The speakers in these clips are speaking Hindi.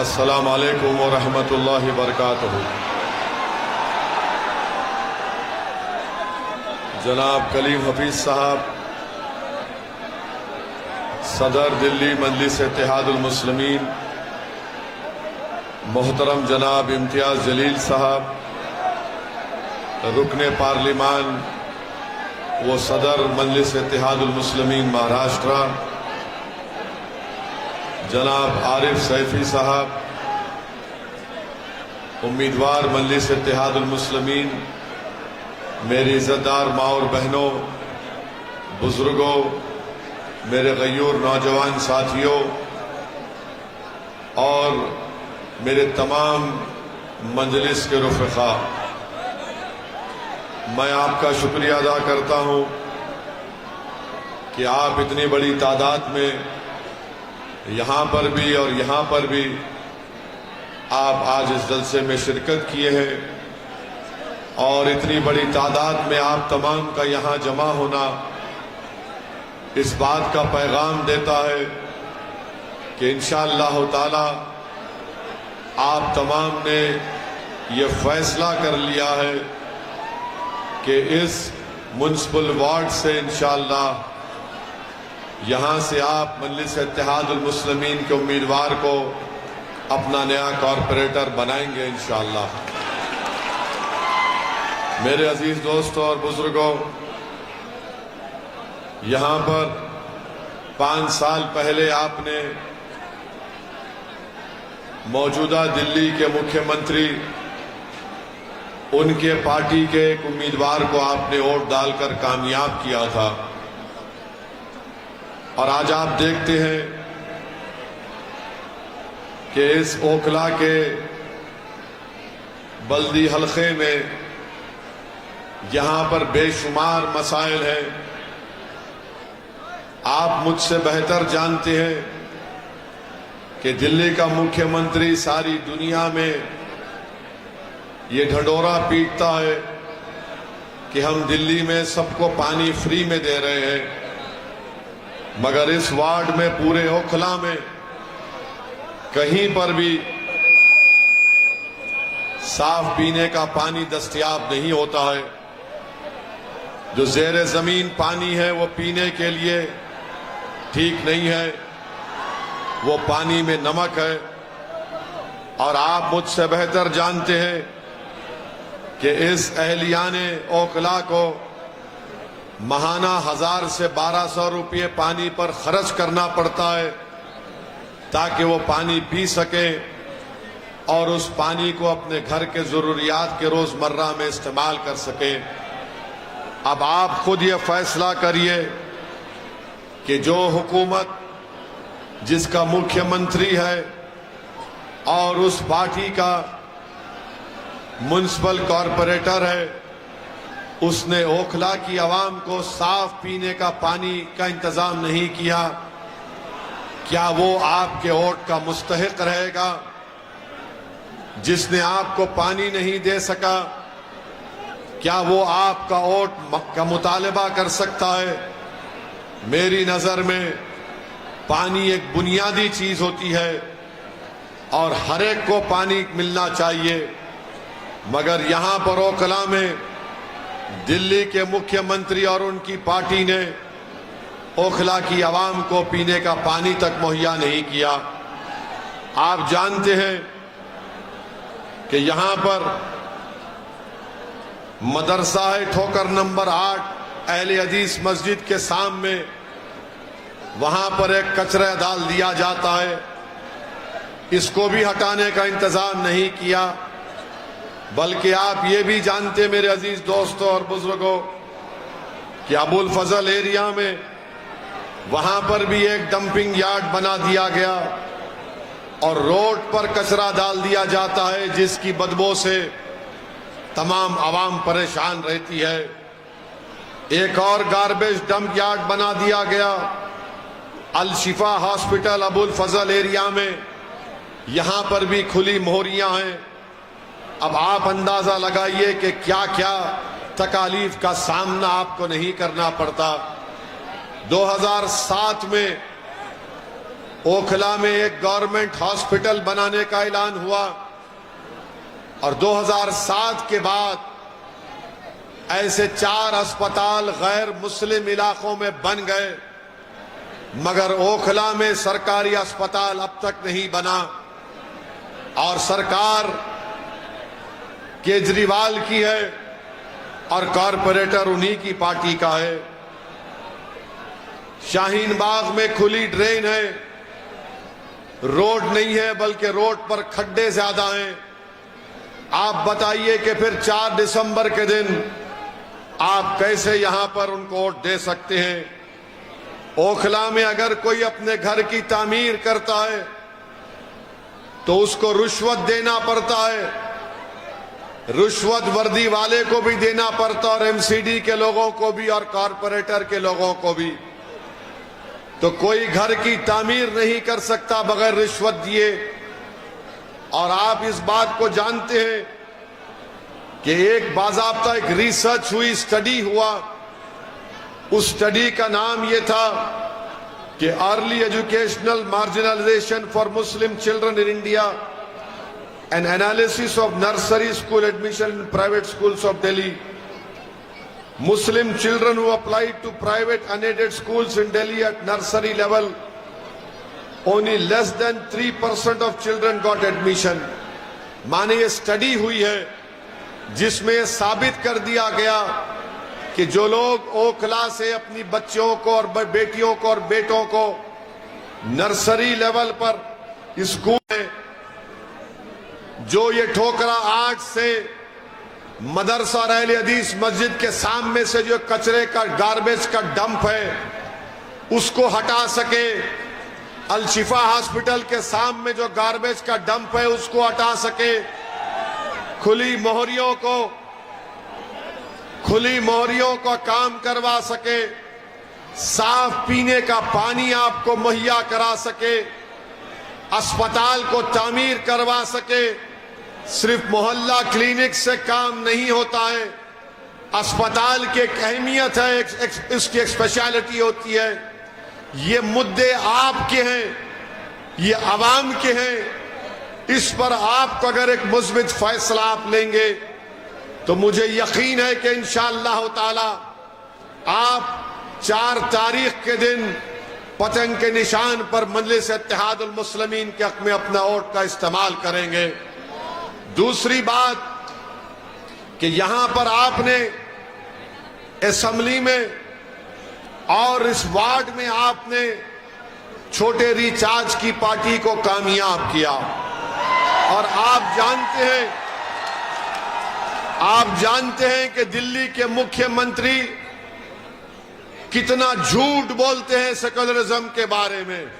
अस्सलाम वालेकुम व रहमतुल्लाहि व बरकातुहू। जनाब कलीम हफीज साहब, सदर दिल्ली मजलिस इत्तेहादुल मुस्लिमीन, मोहतरम जनाब इम्तियाज जलील साहब, रुकने पार्लिमान वो सदर मजलिस इत्तेहादुल मुस्लिमीन महाराष्ट्र, जनाब आरिफ सैफी साहब, उम्मीदवार मजलिस इत्तेहादुल मुस्लिमीन, मेरी इज्जतदार माँ और बहनों, बुजुर्गों, मेरे गयूर नौजवान साथियों और मेरे तमाम मजलिस के रुफ़क़ा, मैं आपका शुक्रिया अदा करता हूँ कि आप इतनी बड़ी तादाद में यहाँ पर भी और यहाँ पर भी आप आज इस जलसे में शिरकत किए हैं और इतनी बड़ी तादाद में आप तमाम का यहाँ जमा होना इस बात का पैगाम देता है कि इंशाअल्लाह ताला आप तमाम ने ये फैसला कर लिया है कि इस म्युनिसिपल वार्ड से इंशाअल्लाह यहाँ से आप मजलिस इत्तेहादुल मुस्लिमीन के उम्मीदवार को अपना नया कॉरपोरेटर बनाएंगे इंशाअल्लाह। मेरे अजीज दोस्तों और बुजुर्गों, यहाँ पर 5 साल पहले आपने मौजूदा दिल्ली के मुख्यमंत्री, उनके पार्टी के एक उम्मीदवार को आपने वोट डालकर कामयाब किया था और आज आप देखते हैं कि इस ओखला के बल्दी हलके में यहां पर बेशुमार मसाइल हैं। आप मुझसे बेहतर जानते हैं कि दिल्ली का मुख्यमंत्री सारी दुनिया में ये ढंढोरा पीटता है कि हम दिल्ली में सबको पानी फ्री में दे रहे हैं, मगर इस वार्ड में पूरे ओखला में कहीं पर भी साफ पीने का पानी दस्तयाब नहीं होता है। जो ज़ेरे जमीन पानी है वो पीने के लिए ठीक नहीं है, वो पानी में नमक है। और आप मुझसे बेहतर जानते हैं कि इस अहलियाने ओखला को महाना 1000 से 1200 रुपये पानी पर खर्च करना पड़ता है ताकि वो पानी पी सके और उस पानी को अपने घर के जरूरियात के रोजमर्रा में इस्तेमाल कर सके। अब आप खुद ये फैसला करिए कि जो हुकूमत जिसका मुख्यमंत्री है और उस पार्टी का म्युनिसिपल कॉरपोरेटर है, उसने ओखला की आवाम को साफ पीने का पानी का इंतजाम नहीं किया, क्या वो आपके वोट का मुस्तहिक रहेगा? जिसने आपको पानी नहीं दे सका, क्या वो आपका वोट का मुतालबा कर सकता है? मेरी नजर में पानी एक बुनियादी चीज होती है और हर एक को पानी मिलना चाहिए, मगर यहां पर ओखला में दिल्ली के मुख्यमंत्री और उनकी पार्टी ने ओखला की आवाम को पीने का पानी तक मुहैया नहीं किया। आप जानते हैं कि यहां पर मदरसा है ठोकर नंबर 8 अहले हदीस मस्जिद के सामने, वहां पर एक कचरा डाल दिया जाता है, इसको भी हटाने का इंतजाम नहीं किया। बल्कि आप ये भी जानते मेरे अजीज दोस्तों और बुजुर्गों कि अबुल फजल एरिया में वहां पर भी एक डंपिंग यार्ड बना दिया गया और रोड पर कचरा डाल दिया जाता है, जिसकी बदबू से तमाम आवाम परेशान रहती है। एक और गार्बेज डंप यार्ड बना दिया गया अल शिफा हॉस्पिटल अबुल फजल एरिया में, यहां पर भी खुली मोहरियां हैं। अब आप अंदाजा लगाइए कि क्या क्या तकालीफ का सामना आपको नहीं करना पड़ता। 2007 में ओखला में एक गवर्नमेंट हॉस्पिटल बनाने का ऐलान हुआ और 2007 के बाद ऐसे 4 अस्पताल गैर मुस्लिम इलाकों में बन गए, मगर ओखला में सरकारी अस्पताल अब तक नहीं बना। और सरकार केजरीवाल की है और कॉरपोरेटर उन्हीं की पार्टी का है। शाहीन बाग में खुली ड्रेन है, रोड नहीं है, बल्कि रोड पर खड्डे ज्यादा हैं। आप बताइए कि फिर 4 दिसंबर के दिन आप कैसे यहां पर उनको वोट दे सकते हैं। ओखला में अगर कोई अपने घर की तामीर करता है तो उसको रुश्वत देना पड़ता है, रुश्वत वर्दी वाले को भी देना पड़ता और एमसीडी के लोगों को भी और कॉरपोरेटर के लोगों को भी। तो कोई घर की तामीर नहीं कर सकता बगैर रिश्वत दिए। और आप इस बात को जानते हैं कि एक बाज़ाब्ता एक रिसर्च हुई, स्टडी हुआ। उस स्टडी का नाम यह था कि early educational marginalisation for Muslim children in India, N analysis of nursery school admission in private schools of Delhi. Muslim children who applied to private unaided schools in Delhi at nursery level, only less than 3% of children got admission. माने ये स्टडी हुई है जिसमें साबित कर दिया गया कि जो लोग ओखला से अपनी बच्चों को और बेटियों को और बेटों को नर्सरी लेवल पर स्कूल में, जो ये ठोकरा 8 से मदरसा और अहले हदीस मस्जिद के सामने से जो कचरे का गार्बेज का डंप है उसको हटा सके, अल-शिफा हॉस्पिटल के सामने जो गार्बेज का डंप है उसको हटा सके, खुली मोहरियों का काम करवा सके, साफ पीने का पानी आपको मुहैया करा सके, अस्पताल को तामीर करवा सके। सिर्फ मोहल्ला क्लिनिक से काम नहीं होता है, अस्पताल की एक अहमियत है, इसकी एक स्पेशलिटी होती है। ये मुद्दे आपके हैं, ये आवाम के हैं। इस पर आपको अगर एक मुस्बित फैसला आप लेंगे तो मुझे यकीन है कि इंशाअल्लाह ताला आप 4 तारीख के दिन पतंग के निशान पर मजलिस इत्तेहादुल मुस्लिमीन के हक में अपना वोट का इस्तेमाल करेंगे। दूसरी बात कि यहां पर आपने असेंबली में और इस वार्ड में आपने छोटे रिचार्ज की पार्टी को कामयाब किया। और आप जानते हैं कि दिल्ली के मुख्यमंत्री कितना झूठ बोलते हैं सेकुलरिज्म के बारे में।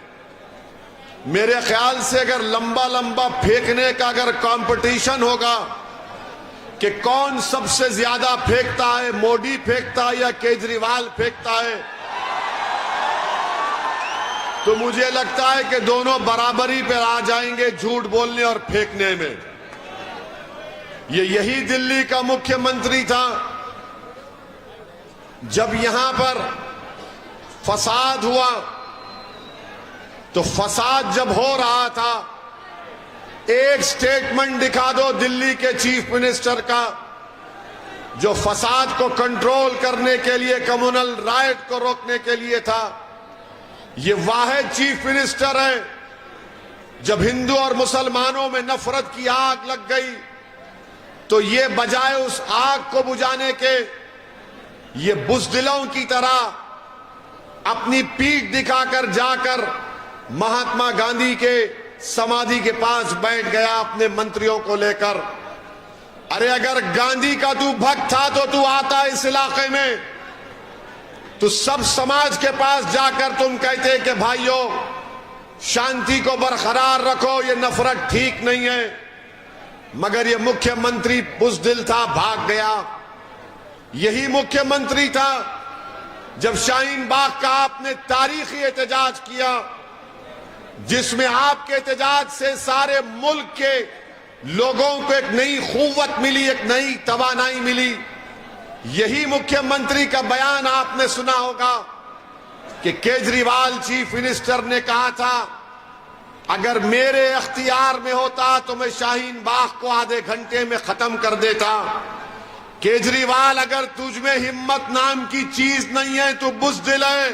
मेरे ख्याल से अगर लंबा फेंकने का अगर कंपटीशन होगा कि कौन सबसे ज्यादा फेंकता है, मोदी फेंकता है या केजरीवाल फेंकता है, तो मुझे लगता है कि दोनों बराबरी पर आ जाएंगे झूठ बोलने और फेंकने में। यही दिल्ली का मुख्यमंत्री था जब यहां पर फसाद हुआ। तो फसाद जब हो रहा था, एक स्टेटमेंट दिखा दो दिल्ली के चीफ मिनिस्टर का जो फसाद को कंट्रोल करने के लिए, कम्युनल राइट को रोकने के लिए था। ये वाहिद चीफ मिनिस्टर है जब हिंदू और मुसलमानों में नफरत की आग लग गई तो ये बजाय उस आग को बुझाने के, ये बुज़दिलों की तरह अपनी पीठ दिखाकर जाकर महात्मा गांधी के समाधि के पास बैठ गया अपने मंत्रियों को लेकर। अरे अगर गांधी का तू भक्त था तो तू आता इस इलाके में, तो सब समाज के पास जाकर तुम कहते कि भाइयों शांति को बरकरार रखो, ये नफरत ठीक नहीं है। मगर ये मुख्यमंत्री बुज़दिल था, भाग गया। यही मुख्यमंत्री था जब शाहीन बाग का आपने तारीखी एहतजाज किया जिसमें आपके एहतजाज से सारे मुल्क के लोगों को एक नई क़ुव्वत मिली, एक नई तवानाई मिली। यही मुख्यमंत्री का बयान आपने सुना होगा कि केजरीवाल चीफ मिनिस्टर ने कहा था अगर मेरे अख्तियार में होता तो मैं शाहीन बाग को आधे घंटे में खत्म कर देता। केजरीवाल, अगर तुझ में हिम्मत नाम की चीज नहीं है तो बुज़दिल है।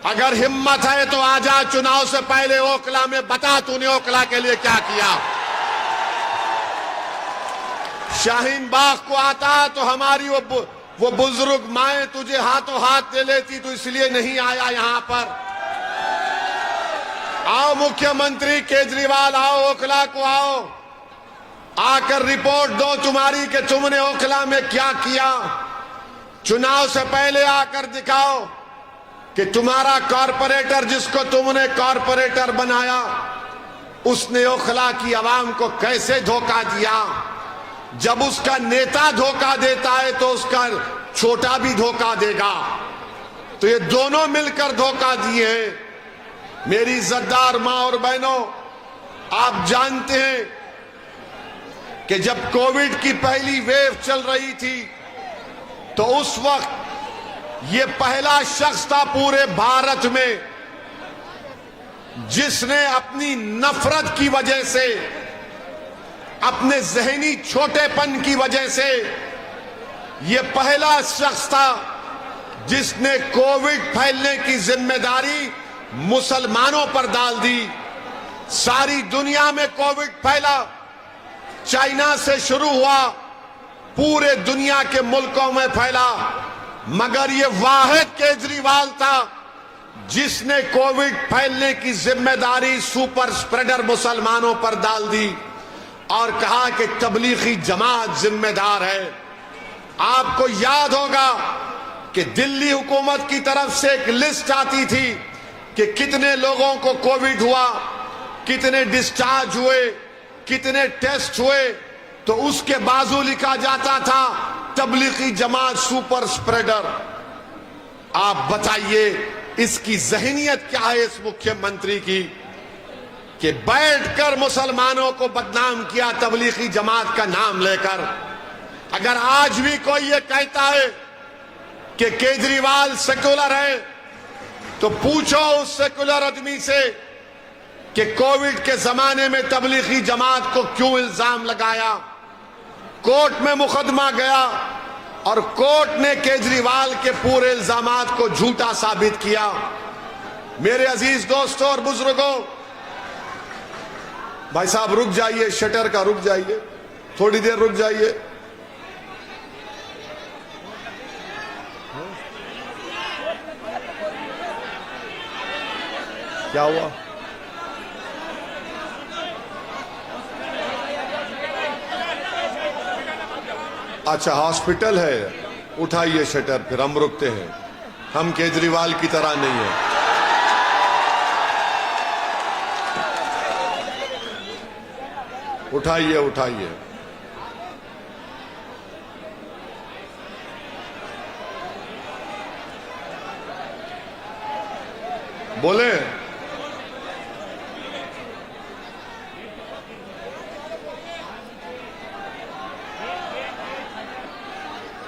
अगर हिम्मत है तो आजा, चुनाव से पहले ओखला में बता तूने ओखला के लिए क्या किया। शाहीन बाग को आता तो हमारी वो बुजुर्ग माए तुझे हाथों हाथ दे लेती, तो इसलिए नहीं आया यहां पर। आओ मुख्यमंत्री केजरीवाल, आओ ओखला को आओ, आकर रिपोर्ट दो तुम्हारी कि तुमने ओखला में क्या किया। चुनाव से पहले आकर दिखाओ कि तुम्हारा कॉरपोरेटर, जिसको तुमने कॉरपोरेटर बनाया, उसने ओखला की आवाम को कैसे धोखा दिया। जब उसका नेता धोखा देता है तो उसका छोटा भी धोखा देगा। तो ये दोनों मिलकर धोखा दिए हैं। मेरी इज्जतदार मां और बहनों, आप जानते हैं कि जब कोविड की पहली वेव चल रही थी तो उस वक्त ये पहला शख्स था पूरे भारत में जिसने अपनी नफरत की वजह से, अपने जहनी छोटेपन की वजह से, ये पहला शख्स था जिसने कोविड फैलने की जिम्मेदारी मुसलमानों पर डाल दी। सारी दुनिया में कोविड फैला, चाइना से शुरू हुआ, पूरे दुनिया के मुल्कों में फैला, मगर ये वाहिद केजरीवाल था जिसने कोविड फैलने की जिम्मेदारी सुपर स्प्रेडर मुसलमानों पर डाल दी और कहा कि तबलीगी जमात जिम्मेदार है। आपको याद होगा कि दिल्ली हुकूमत की तरफ से एक लिस्ट आती थी कि कितने लोगों को कोविड हुआ, कितने डिस्चार्ज हुए, कितने टेस्ट हुए, तो उसके बाजू लिखा जाता था तबलीगी जमात सुपर स्प्रेडर। आप बताइए इसकी जहनियत क्या है इस मुख्यमंत्री की कि बैठकर मुसलमानों को बदनाम किया तबलीगी जमात का नाम लेकर। अगर आज भी कोई ये कहता है कि केजरीवाल सेकुलर है तो पूछो उस सेकुलर आदमी से कि कोविड के जमाने में तबलीगी जमात को क्यों इल्जाम लगाया। कोर्ट में मुकदमा गया और कोर्ट ने केजरीवाल के पूरे इल्जामात को झूठा साबित किया। मेरे अजीज दोस्तों और बुजुर्गों, भाई साहब रुक जाइए, शटर का रुक जाइए, थोड़ी देर रुक जाइए। क्या हुआ? अच्छा हॉस्पिटल है, उठाइए शटर, फिर हम रुकते हैं। हम केजरीवाल की तरह नहीं है। उठाइए उठाइए। बोले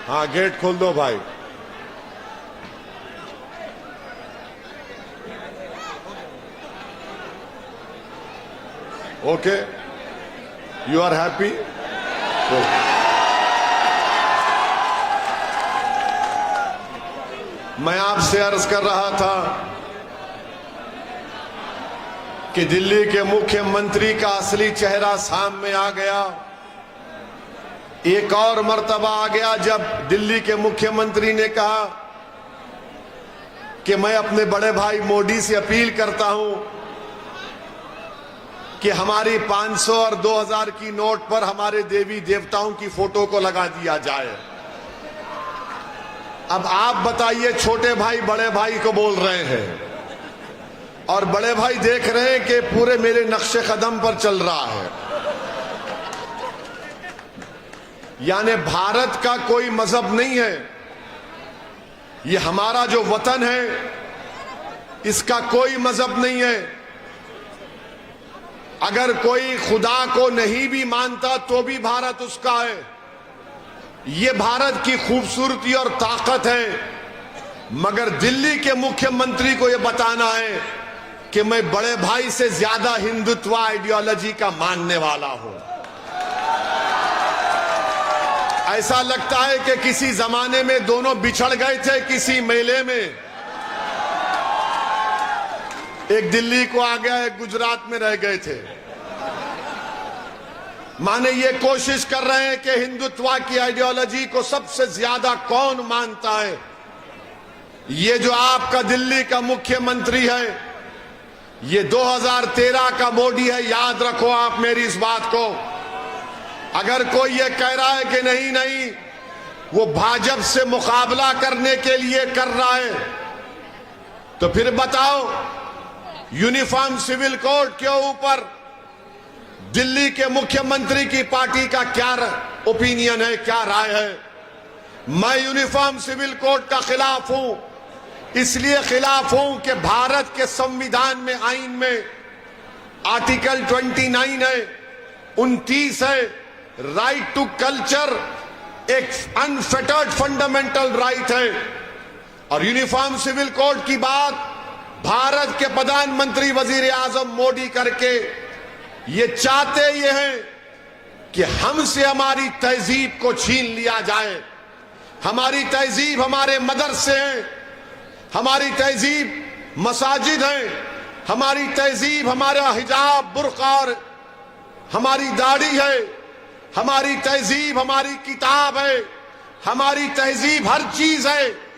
हाँ, गेट खोल दो भाई। Okay, you are happy? मैं आपसे अर्ज कर रहा था कि दिल्ली के मुख्यमंत्री का असली चेहरा सामने आ गया। एक और मर्तबा आ गया जब दिल्ली के मुख्यमंत्री ने कहा कि मैं अपने बड़े भाई मोदी से अपील करता हूं कि हमारी 500 और 2000 की नोट पर हमारे देवी देवताओं की फोटो को लगा दिया जाए। अब आप बताइए, छोटे भाई बड़े भाई को बोल रहे हैं और बड़े भाई देख रहे हैं कि पूरे मेरे नक्शे कदम पर चल रहा है। यानी भारत का कोई मजहब नहीं है, ये हमारा जो वतन है इसका कोई मजहब नहीं है। अगर कोई खुदा को नहीं भी मानता तो भी भारत उसका है। ये भारत की खूबसूरती और ताकत है। मगर दिल्ली के मुख्यमंत्री को यह बताना है कि मैं बड़े भाई से ज्यादा हिंदुत्व आइडियोलॉजी का मानने वाला हूं। ऐसा लगता है कि किसी जमाने में दोनों बिछड़ गए थे किसी मेले में। एक दिल्ली को आ गया, एक गुजरात में रह गए थे। माने ये कोशिश कर रहे हैं कि हिंदुत्व की आइडियोलॉजी को सबसे ज्यादा कौन मानता है। ये जो आपका दिल्ली का मुख्यमंत्री है, ये 2013 का मोदी है। याद रखो आप मेरी इस बात को। अगर कोई ये कह रहा है कि नहीं नहीं वो भाजपा से मुकाबला करने के लिए कर रहा है, तो फिर बताओ यूनिफॉर्म सिविल कोड के ऊपर दिल्ली के मुख्यमंत्री की पार्टी का क्या ओपिनियन है, क्या राय है। मैं यूनिफॉर्म सिविल कोड का खिलाफ हूं। इसलिए खिलाफ हूं कि भारत के संविधान में, आइन में आर्टिकल 29 है, 29 है, राइट टू कल्चर एक अनफेटर्ड फंडामेंटल राइट है। और यूनिफॉर्म सिविल कोड की बात भारत के प्रधानमंत्री वजीर आजम मोदी करके ये चाहते ये हैं कि हमसे हमारी तहजीब को छीन लिया जाए। हमारी तहजीब हमारे मदरसे हैं, हमारी तहजीब मसाजिद है, हमारी तहजीब हमारा हिजाब, बुर्का और हमारी दाढ़ी है, हमारी तहजीब हमारी किताब है, हमारी तहजीब हर चीज है।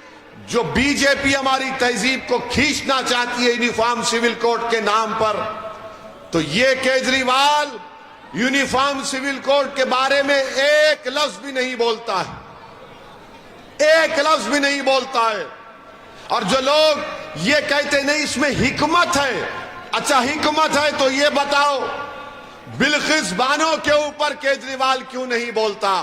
जो बीजेपी हमारी तहजीब को खींचना चाहती है यूनिफॉर्म सिविल कोड के नाम पर, तो ये केजरीवाल यूनिफॉर्म सिविल कोड के बारे में एक लफ्ज भी नहीं बोलता है, एक लफ्ज भी नहीं बोलता है। और जो लोग ये कहते नहीं इसमें हिकमत है, अच्छा हिकमत है तो ये बताओ बिल्किस बानो के ऊपर केजरीवाल क्यों नहीं बोलता?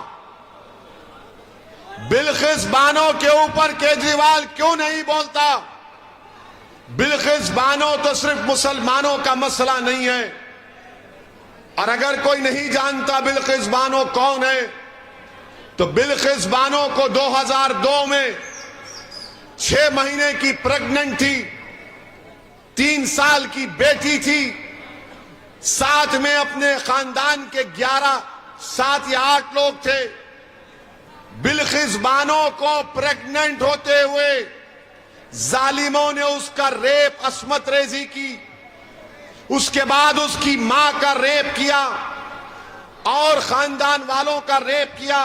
बिल्किस बानो के ऊपर केजरीवाल क्यों नहीं बोलता? बिल्किस बानो तो सिर्फ मुसलमानों का मसला नहीं है। और अगर कोई नहीं जानता बिल्किस बानो कौन है, तो बिल्किस बानो को 2002 में 6 महीने की प्रेग्नेंट थी, 3 साल की बेटी थी, साथ में अपने खानदान के 7 या 8 लोग थे। बिल्किस बानो को प्रेग्नेंट होते हुए जालिमों ने उसका रेप, अस्मत रेजी की, उसके बाद उसकी मां का रेप किया और खानदान वालों का रेप किया,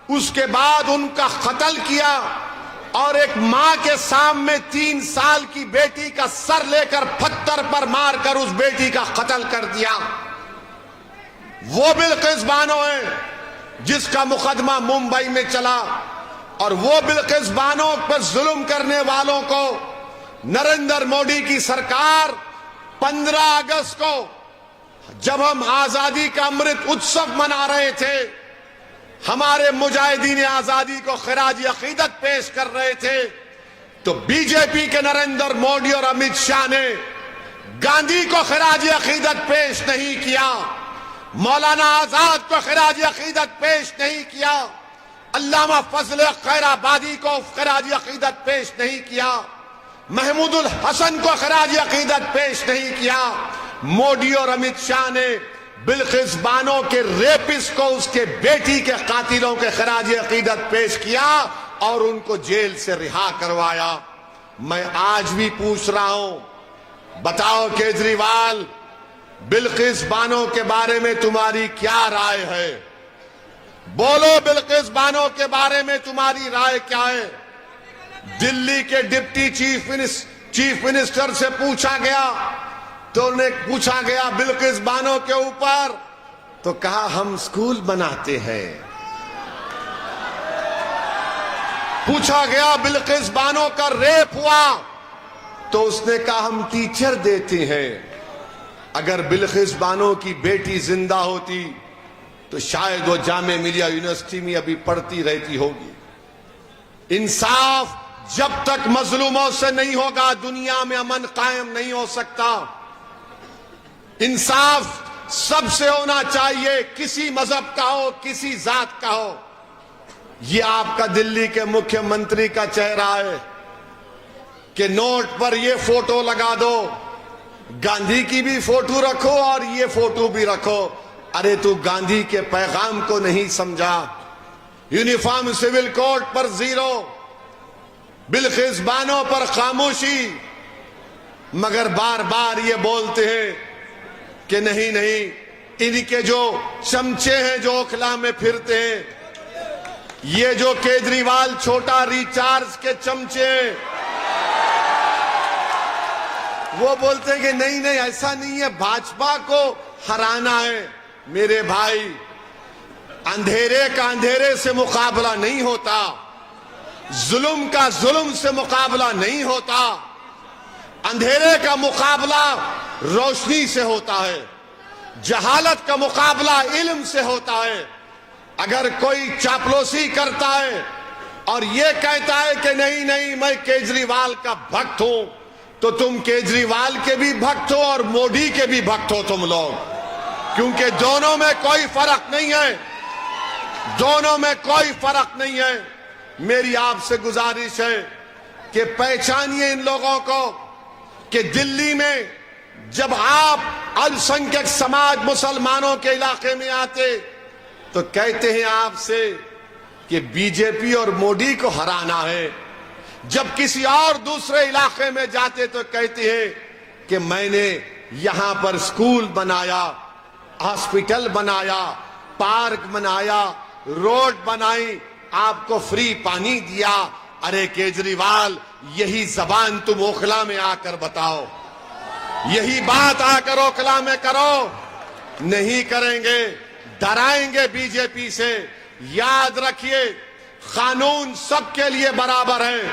उसके बाद उनका कत्ल किया और एक मां के सामने 3 साल की बेटी का सर लेकर पत्थर पर मारकर उस बेटी का कत्ल कर दिया। वो बिल्किस बानो है जिसका मुकदमा मुंबई में चला। और वो बिल्किस बानो पर जुल्म करने वालों को नरेंद्र मोदी की सरकार 15 अगस्त को जब हम आजादी का अमृत उत्सव मना रहे थे, हमारे मुजाहिदीन आजादी को खिराज अकीदत पेश कर रहे थे, तो बीजेपी के नरेंद्र मोदी और अमित शाह ने गांधी को खिराज अकीदत पेश नहीं किया, मौलाना आजाद को खिराज अकीदत पेश नहीं किया, अल्लामा फजल खैराबादी को खिराज अकीदत पेश नहीं किया, महमूदुल हसन को खिराज अकीदत पेश नहीं किया। मोदी और अमित शाह ने बिल्किस बानो के रेपिस्ट को, उसके बेटी के कातिलों के खिराज अकीदत पेश किया और उनको जेल से रिहा करवाया। मैं आज भी पूछ रहा हूं, बताओ केजरीवाल, बिल्किस बानो के बारे में तुम्हारी क्या राय है? बोलो बिल्किस बानो के बारे में तुम्हारी राय क्या है? दिल्ली के डिप्टी चीफ मिनिस्टर से पूछा गया, तो उन्हें पूछा गया बिल्किस बानो के ऊपर, तो कहा हम स्कूल बनाते हैं। पूछा गया बिल्किस बानो का रेप हुआ, तो उसने कहा हम टीचर देते हैं। अगर बिल्किस बानो की बेटी जिंदा होती तो शायद वो जामे मिलिया यूनिवर्सिटी में अभी पढ़ती रहती होगी। इंसाफ जब तक मजलूमों से नहीं होगा, दुनिया में अमन कायम नहीं हो सकता। इंसाफ सबसे होना चाहिए, किसी मजहब का हो, किसी जात का हो। ये आपका दिल्ली के मुख्यमंत्री का चेहरा है कि नोट पर ये फोटो लगा दो, गांधी की भी फोटो रखो और ये फोटो भी रखो। अरे तू गांधी के पैगाम को नहीं समझा। यूनिफॉर्म सिविल कोड पर जीरो, बिल्किस बानो पर खामोशी, मगर बार बार ये बोलते हैं कि नहीं नहीं, इनके जो चमचे हैं जो ओखला में फिरते हैं, ये जो केजरीवाल छोटा रिचार्ज के चमचे हैं, वो बोलते हैं कि नहीं नहीं ऐसा नहीं है, भाजपा को हराना है। मेरे भाई, अंधेरे का अंधेरे से मुकाबला नहीं होता, जुल्म का जुल्म से मुकाबला नहीं होता, अंधेरे का मुकाबला रोशनी से होता है, जहालत का मुकाबला इल्म से होता है। अगर कोई चापलूसी करता है और ये कहता है कि नहीं नहीं मैं केजरीवाल का भक्त हूं, तो तुम केजरीवाल के भी भक्त हो और मोदी के भी भक्त हो तुम लोग, क्योंकि दोनों में कोई फर्क नहीं है, दोनों में कोई फर्क नहीं है। मेरी आपसे गुजारिश है कि पहचानिए इन लोगों को कि दिल्ली में जब आप अल्पसंख्यक समाज मुसलमानों के इलाके में आते तो कहते हैं आपसे कि बीजेपी और मोदी को हराना है, जब किसी और दूसरे इलाके में जाते तो कहते हैं कि मैंने यहां पर स्कूल बनाया, हॉस्पिटल बनाया, पार्क बनाया, रोड बनाई, आपको फ्री पानी दिया। अरे केजरीवाल, यही जबान तुम ओखला में आकर बताओ, यही बात आकर ओखला में करो। नहीं करेंगे, डराएंगे बीजेपी से। याद रखिए, कानून सबके लिए बराबर है।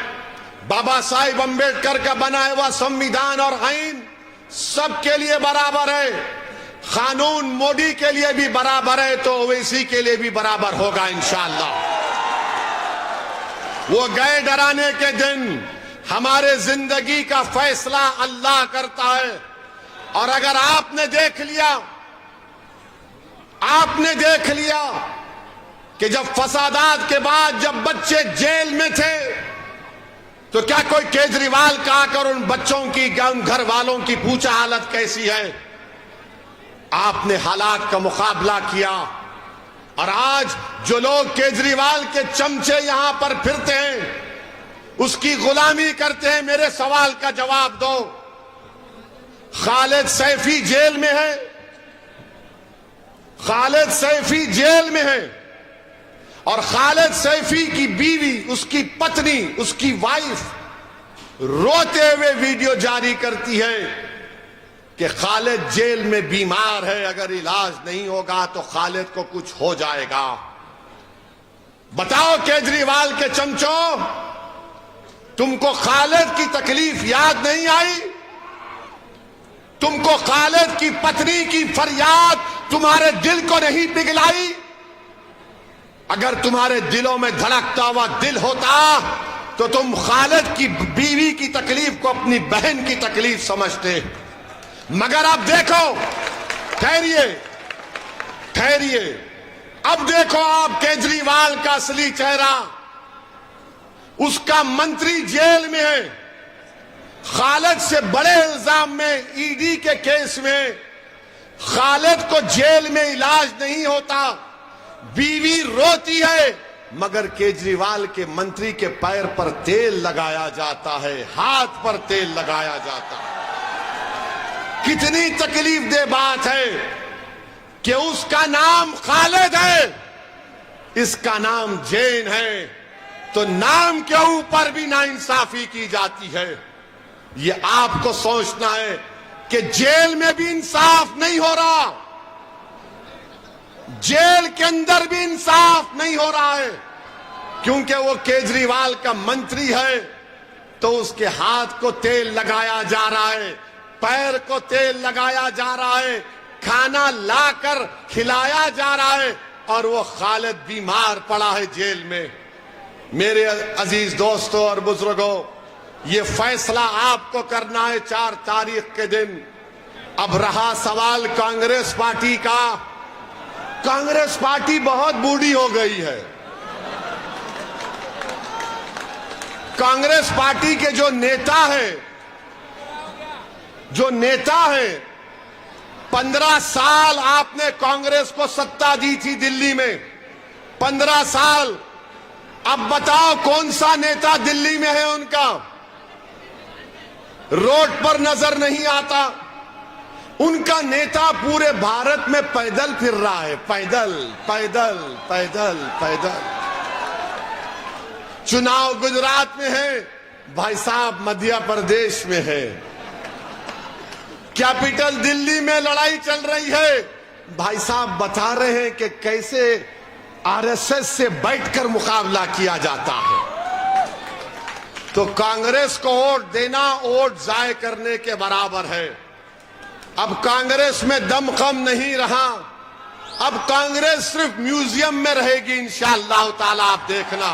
बाबा साहिब अंबेडकर का बनाया हुआ संविधान और आईन सबके लिए बराबर है। कानून मोदी के लिए भी बराबर है तो ओवैसी के लिए भी बराबर होगा इंशाअल्लाह। वो गए डराने के दिन, हमारे जिंदगी का फैसला अल्लाह करता है। और अगर आपने देख लिया कि जब फसादात के बाद जब बच्चे जेल में थे तो क्या कोई केजरीवाल का आकर उन बच्चों की, उन घर वालों की पूछा हालत कैसी है? आपने हालात का मुकाबला किया। और आज जो लोग केजरीवाल के चमचे यहां पर फिरते हैं, उसकी गुलामी करते हैं, मेरे सवाल का जवाब दो। खालिद सैफी जेल में है, खालिद सैफी जेल में है, और खालिद सैफी की बीवी, उसकी पत्नी, उसकी वाइफ रोते हुए वीडियो जारी करती है कि खालिद जेल में बीमार है, अगर इलाज नहीं होगा तो खालिद को कुछ हो जाएगा। बताओ केजरीवाल के चमचों, तुमको खालिद की तकलीफ याद नहीं आई? तुमको खालिद की पत्नी की फरियाद तुम्हारे दिल को नहीं पिघलाई? अगर तुम्हारे दिलों में धड़कता हुआ दिल होता तो तुम खालिद की बीवी की तकलीफ को अपनी बहन की तकलीफ समझते। मगर अब देखो, ठहरिए, अब देखो आप केजरीवाल का असली चेहरा। उसका मंत्री जेल में है, खालिद से बड़े इल्जाम में, ईडी के केस में खालिद को जेल में इलाज नहीं होता, बीवी रोती है, मगर केजरीवाल के मंत्री के पैर पर तेल लगाया जाता है, हाथ पर तेल लगाया जाता है। कितनी तकलीफ दे बात है कि उसका नाम खालिद है, इसका नाम जैन है, तो नाम के ऊपर भी नाइंसाफी की जाती है। ये आपको सोचना है कि जेल में भी इंसाफ नहीं हो रहा, जेल के अंदर भी इंसाफ नहीं हो रहा है, क्योंकि वो केजरीवाल का मंत्री है तो उसके हाथ को तेल लगाया जा रहा है, पैर को तेल लगाया जा रहा है, खाना लाकर खिलाया जा रहा है, और वो खालिद बीमार पड़ा है जेल में। मेरे अजीज दोस्तों और बुजुर्गों, ये फैसला आपको करना है 4 तारीख के दिन। अब रहा सवाल कांग्रेस पार्टी का। कांग्रेस पार्टी बहुत बूढ़ी हो गई है। कांग्रेस पार्टी के जो नेता है जो नेता है, 15 साल आपने कांग्रेस को सत्ता दी थी दिल्ली में, 15 साल। अब बताओ कौन सा नेता दिल्ली में है उनका? रोड पर नजर नहीं आता। उनका नेता पूरे भारत में पैदल फिर रहा है, पैदल पैदल पैदल पैदल। चुनाव गुजरात में है, भाई साहब मध्य प्रदेश में है, कैपिटल दिल्ली में लड़ाई चल रही है, भाई साहब बता रहे हैं कि कैसे आरएसएस से बैठकर मुकाबला किया जाता है। तो कांग्रेस को वोट देना वोट जाय करने के बराबर है। अब कांग्रेस में दम कम नहीं रहा। अब कांग्रेस सिर्फ म्यूजियम में रहेगी इंशाअल्लाह ताला, आप देखना।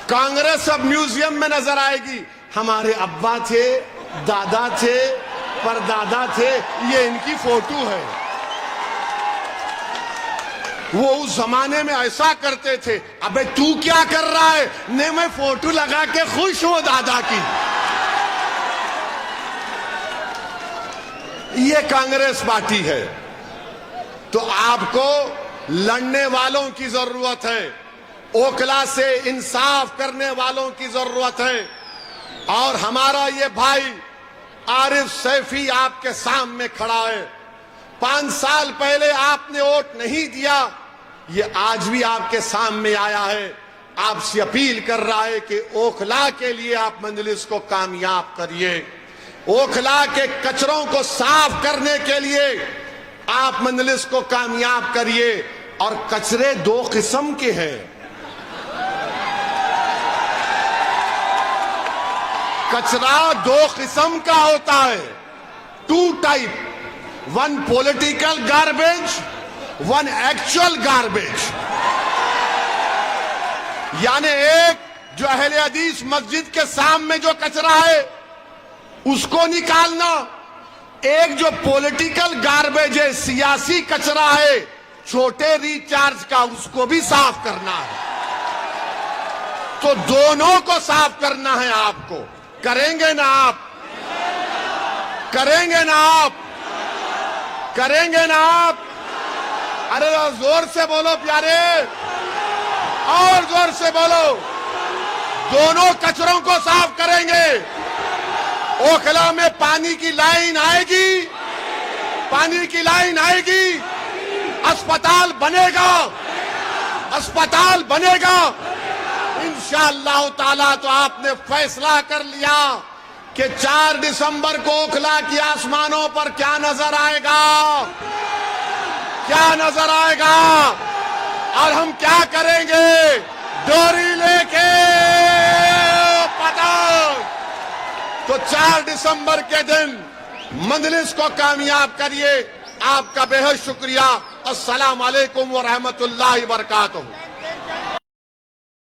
कांग्रेस अब म्यूजियम में नजर आएगी। हमारे अब्बा थे, दादा थे, परदादा थे, ये इनकी फोटो है। वो उस जमाने में ऐसा करते थे। अबे तू क्या कर रहा है? ने मैं फोटो लगा के खुश हूं दादा की। ये कांग्रेस पार्टी है। तो आपको लड़ने वालों की जरूरत है, ओखला से इंसाफ करने वालों की जरूरत है। और हमारा ये भाई आरिफ सैफी आपके सामने खड़ा है। 5 साल पहले आपने वोट नहीं दिया, ये आज भी आपके सामने आया है, आपसे अपील कर रहा है कि ओखला के लिए आप मजलिस को कामयाब करिए। ओखला के कचरों को साफ करने के लिए आप मजलिस को कामयाब करिए। और कचरे 2 किस्म के हैं। कचरा 2 किस्म का होता है, 2 type, 1 political garbage, 1 actual garbage. यानी एक जो अहले हदीस मस्जिद के सामने जो कचरा है उसको निकालना, एक जो पॉलिटिकल गार्बेज है, सियासी कचरा है, छोटे रिचार्ज का, उसको भी साफ करना है। तो दोनों को साफ करना है आपको। करेंगे ना आप? करेंगे ना आप? करेंगे ना आप? अरे जोर से बोलो प्यारे, और जोर से बोलो। दोनों कचरों को साफ करेंगे। ओखला में पानी की लाइन आएगी, पानी की लाइन आएगी, अस्पताल बनेगा, अस्पताल बनेगा इंशाअल्लाह ताला। तो आपने फैसला कर लिया कि 4 दिसंबर को ओखला की आसमानों पर क्या नजर आएगा, क्या नजर आएगा। और हम क्या करेंगे? डोरी लेके पतंग। तो 4 दिसंबर के दिन मजलिस को कामयाब करिए। आपका बेहद शुक्रिया। अस्सलाम वालेकुम व रहमतुल्लाहि व बरकातहू।